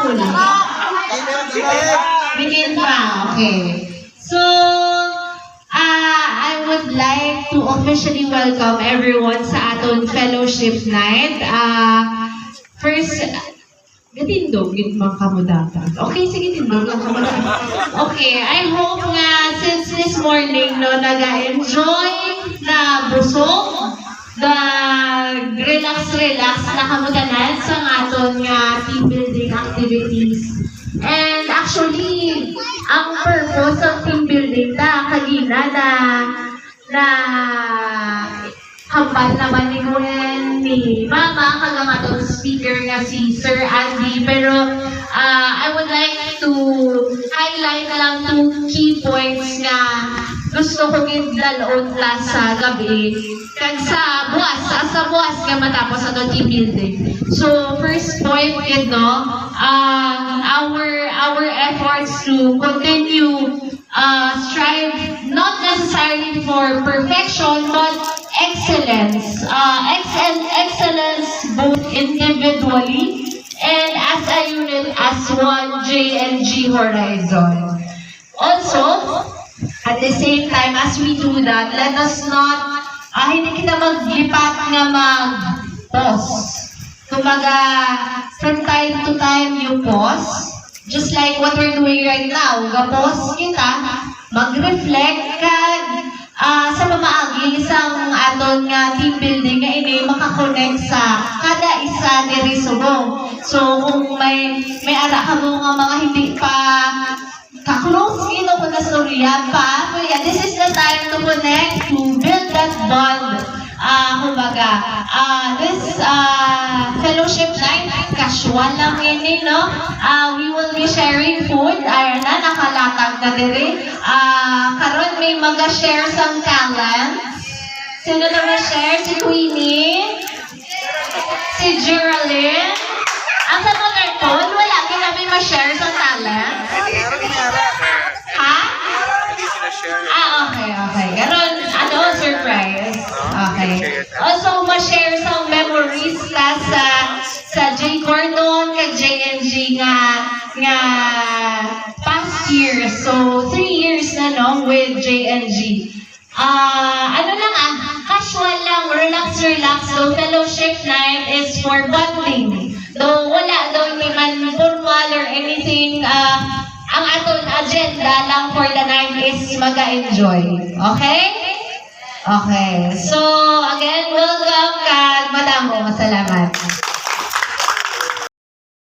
full? Begin pa, okay. So, I would like to officially welcome everyone sa aton fellowship night. First, gatindog, yun mga kamudatan. Okay, sige, tindog lang kamudatan. Okay, I hope nga since this morning, no, naga-enjoy na busog, relax na kamutanan sa aton nga team building activities. And actually, ang purpose ng team building na kagina na hambal naman ni Gwen, ni Mama, kagang atong speaker nga si Sir Andy. Pero I would like to highlight lang 2 key points nga gusto kong idalon la sa gabi kag sa buwas nga matapos ato team building. So first point, you know, our efforts to continue strive not necessarily for perfection but excellence. Excellence both individually and as a unit as one JNG Horizon. Also, at the same time, as we do that, let us not, hindi kita maglipat nga mag-pause. Kumbaga, from time to time, you pause. Just like what we're doing right now. Ga-pause kita, mag-reflect ka sa pamaagi isang aton nga team building nga ini makakonect sa kada isa diri subong. So, kung may ara ka mo nga mga hindi pa ka-close, kung nastorya pa. So yeah, this is the time to connect, to build that bond. Kumbaga, this fellowship night, casual lang ini, no? We will be sharing food. Ayan na, nakalatag na diri. Karon may mag-share sang talents. Sino na ma-share? Si Queenie? Si Geraldine? Ang sa Norton, wala ka namin ma-share sang talents? Ha? Okay. Ganon, surprise. Okay. Also, ma-share some memories ta sa J. Cordon, kag JNG nga past year. So, 3 years na, no, with JNG. Casual lang, relax. So, fellowship night is for bonding. Though wala daw ni man formal or anything, ang aton agenda lang for the night is mag-enjoy. Okay? Okay. So, again, welcome kag madamo. Salamat.